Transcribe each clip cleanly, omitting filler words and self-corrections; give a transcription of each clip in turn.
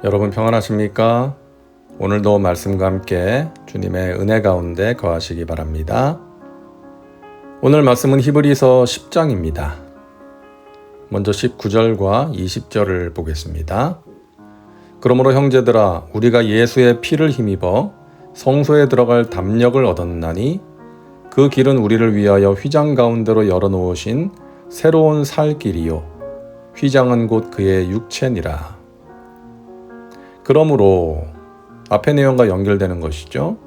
여러분 평안하십니까? 오늘도 말씀과 함께 주님의 은혜 가운데 거하시기 바랍니다. 오늘 말씀은 히브리서 10장입니다. 먼저 19절과 20절을 보겠습니다. 그러므로 형제들아 우리가 예수의 피를 힘입어 성소에 들어갈 담력을 얻었나니 그 길은 우리를 위하여 휘장 가운데로 열어놓으신 새로운 살 길이요 휘장은 곧 그의 육체니라. 그러므로 앞의 내용과 연결되는 것이죠.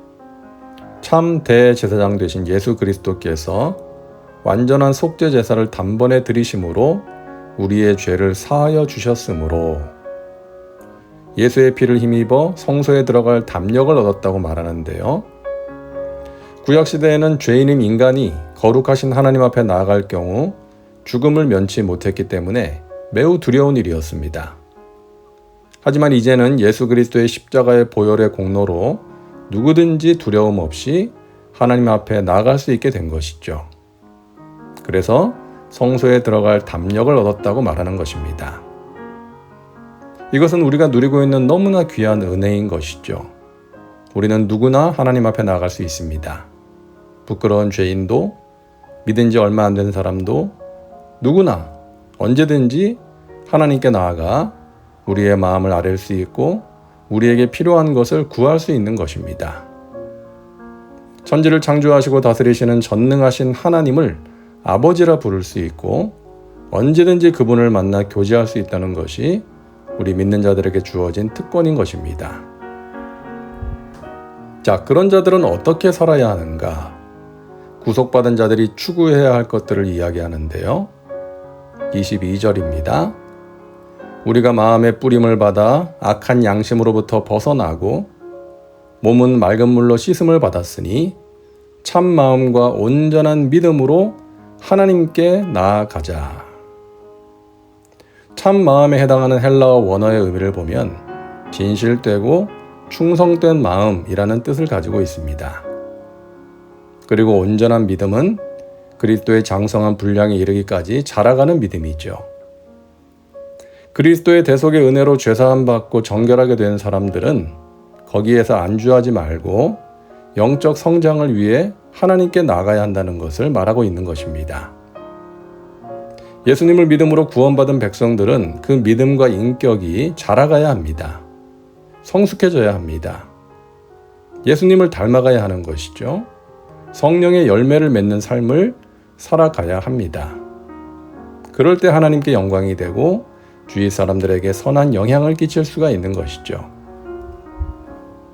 참 대제사장 되신 예수 그리스도께서 완전한 속죄 제사를 단번에 드리심으로 우리의 죄를 사하여 주셨으므로 예수의 피를 힘입어 성소에 들어갈 담력을 얻었다고 말하는데요. 구약시대에는 죄인인 인간이 거룩하신 하나님 앞에 나아갈 경우 죽음을 면치 못했기 때문에 매우 두려운 일이었습니다. 하지만 이제는 예수 그리스도의 십자가의 보혈의 공로로 누구든지 두려움 없이 하나님 앞에 나아갈 수 있게 된 것이죠. 그래서 성소에 들어갈 담력을 얻었다고 말하는 것입니다. 이것은 우리가 누리고 있는 너무나 귀한 은혜인 것이죠. 우리는 누구나 하나님 앞에 나아갈 수 있습니다. 부끄러운 죄인도 믿은 지 얼마 안 된 사람도 누구나 언제든지 하나님께 나아가 우리의 마음을 아뢰 수 있고 우리에게 필요한 것을 구할 수 있는 것입니다. 천지를 창조하시고 다스리시는 전능하신 하나님을 아버지라 부를 수 있고 언제든지 그분을 만나 교제할 수 있다는 것이 우리 믿는 자들에게 주어진 특권인 것입니다. 자, 그런 자들은 어떻게 살아야 하는가? 구속받은 자들이 추구해야 할 것들을 이야기하는데요. 22절입니다. 우리가 마음의 뿌림을 받아 악한 양심으로부터 벗어나고 몸은 맑은 물로 씻음을 받았으니 참 마음과 온전한 믿음으로 하나님께 나아가자. 참 마음에 해당하는 헬라어 원어의 의미를 보면 진실되고 충성된 마음이라는 뜻을 가지고 있습니다. 그리고 온전한 믿음은 그리스도의 장성한 분량에 이르기까지 자라가는 믿음이죠. 그리스도의 대속의 은혜로 죄사함 받고 정결하게 된 사람들은 거기에서 안주하지 말고 영적 성장을 위해 하나님께 나아가야 한다는 것을 말하고 있는 것입니다. 예수님을 믿음으로 구원받은 백성들은 그 믿음과 인격이 자라가야 합니다. 성숙해져야 합니다. 예수님을 닮아가야 하는 것이죠. 성령의 열매를 맺는 삶을 살아가야 합니다. 그럴 때 하나님께 영광이 되고 주위 사람들에게 선한 영향을 끼칠 수가 있는 것이죠.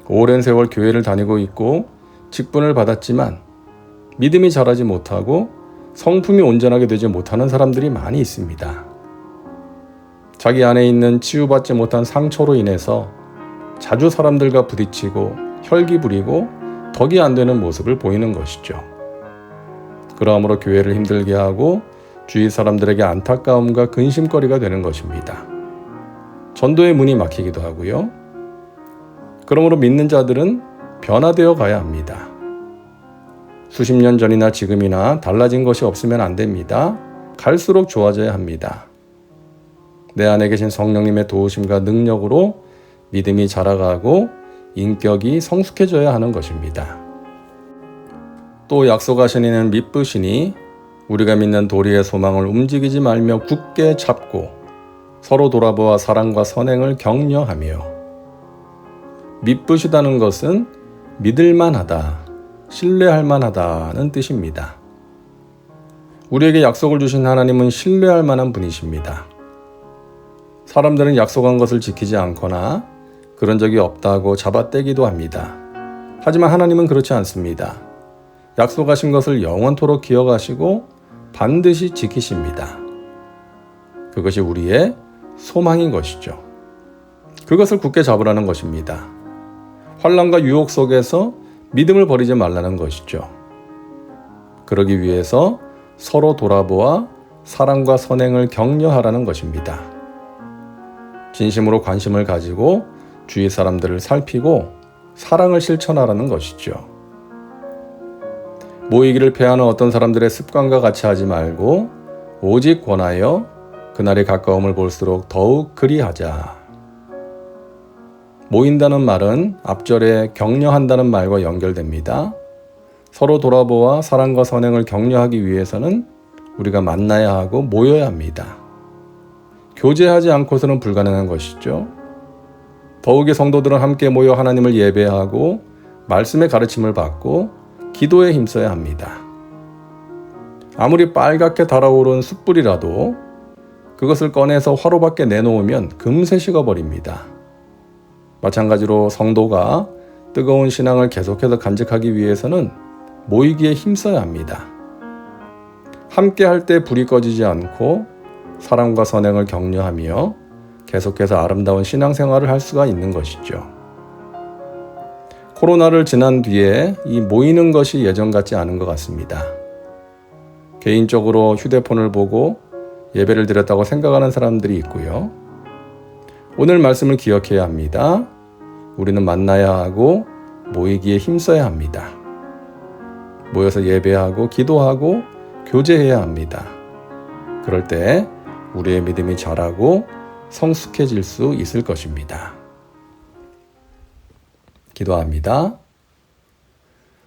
오랜 세월 교회를 다니고 있고 직분을 받았지만 믿음이 자라지 못하고 성품이 온전하게 되지 못하는 사람들이 많이 있습니다. 자기 안에 있는 치유받지 못한 상처로 인해서 자주 사람들과 부딪히고 혈기 부리고 덕이 안 되는 모습을 보이는 것이죠. 그러므로 교회를 힘들게 하고 주위 사람들에게 안타까움과 근심거리가 되는 것입니다. 전도의 문이 막히기도 하고요. 그러므로 믿는 자들은 변화되어 가야 합니다. 수십 년 전이나 지금이나 달라진 것이 없으면 안 됩니다. 갈수록 좋아져야 합니다. 내 안에 계신 성령님의 도우심과 능력으로 믿음이 자라가고 인격이 성숙해져야 하는 것입니다. 또 약속하신 이는 미쁘시니 우리가 믿는 도리의 소망을 움직이지 말며 굳게 잡고 서로 돌아보아 사랑과 선행을 격려하며. 미쁘시다는 것은 믿을만하다, 신뢰할 만하다는 뜻입니다. 우리에게 약속을 주신 하나님은 신뢰할 만한 분이십니다. 사람들은 약속한 것을 지키지 않거나 그런 적이 없다고 잡아떼기도 합니다. 하지만 하나님은 그렇지 않습니다. 약속하신 것을 영원토록 기억하시고 반드시 지키십니다. 그것이 우리의 소망인 것이죠. 그것을 굳게 잡으라는 것입니다. 환난과 유혹 속에서 믿음을 버리지 말라는 것이죠. 그러기 위해서 서로 돌아보아 사랑과 선행을 격려하라는 것입니다. 진심으로 관심을 가지고 주위 사람들을 살피고 사랑을 실천하라는 것이죠. 모이기를 패하는 어떤 사람들의 습관과 같이 하지 말고 오직 권하여 그날이 가까움을 볼수록 더욱 그리하자. 모인다는 말은 앞절에 격려한다는 말과 연결됩니다. 서로 돌아보아 사랑과 선행을 격려하기 위해서는 우리가 만나야 하고 모여야 합니다. 교제하지 않고서는 불가능한 것이죠. 더욱이 성도들은 함께 모여 하나님을 예배하고 말씀의 가르침을 받고 기도에 힘써야 합니다. 아무리 빨갛게 달아오른 숯불이라도 그것을 꺼내서 화로 밖에 내놓으면 금세 식어버립니다. 마찬가지로 성도가 뜨거운 신앙을 계속해서 간직하기 위해서는 모이기에 힘써야 합니다. 함께 할 때 불이 꺼지지 않고 사랑과 선행을 격려하며 계속해서 아름다운 신앙생활을 할 수가 있는 것이죠. 코로나를 지난 뒤에 이 모이는 것이 예전 같지 않은 것 같습니다. 개인적으로 휴대폰을 보고 예배를 드렸다고 생각하는 사람들이 있고요. 오늘 말씀을 기억해야 합니다. 우리는 만나야 하고 모이기에 힘써야 합니다. 모여서 예배하고 기도하고 교제해야 합니다. 그럴 때 우리의 믿음이 자라고 성숙해질 수 있을 것입니다. 기도합니다.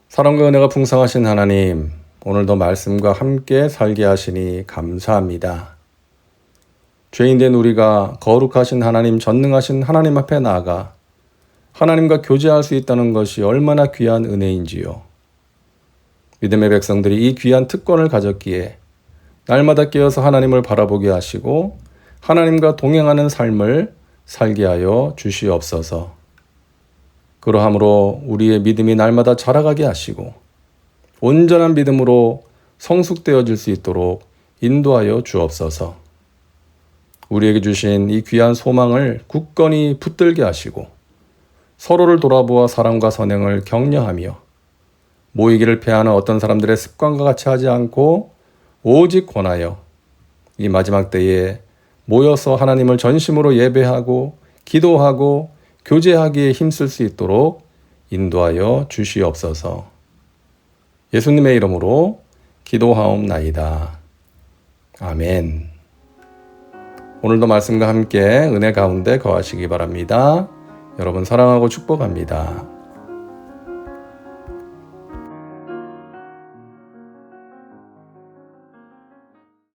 사랑과 은혜가 풍성하신 하나님, 오늘도 말씀과 함께 살게 하시니 감사합니다. 죄인된 우리가 거룩하신 하나님, 전능하신 하나님 앞에 나아가 하나님과 교제할 수 있다는 것이 얼마나 귀한 은혜인지요. 믿음의 백성들이 이 귀한 특권을 가졌기에 날마다 깨어서 하나님을 바라보게 하시고 하나님과 동행하는 삶을 살게 하여 주시옵소서. 그러함으로 우리의 믿음이 날마다 자라가게 하시고 온전한 믿음으로 성숙되어질 수 있도록 인도하여 주옵소서. 우리에게 주신 이 귀한 소망을 굳건히 붙들게 하시고 서로를 돌아보아 사랑과 선행을 격려하며 모이기를 패하는 어떤 사람들의 습관과 같이 하지 않고 오직 권하여 이 마지막 때에 모여서 하나님을 전심으로 예배하고 기도하고 교제하기에 힘쓸 수 있도록 인도하여 주시옵소서. 예수님의 이름으로 기도하옵나이다. 아멘. 오늘도 말씀과 함께 은혜 가운데 거하시기 바랍니다. 여러분 사랑하고 축복합니다.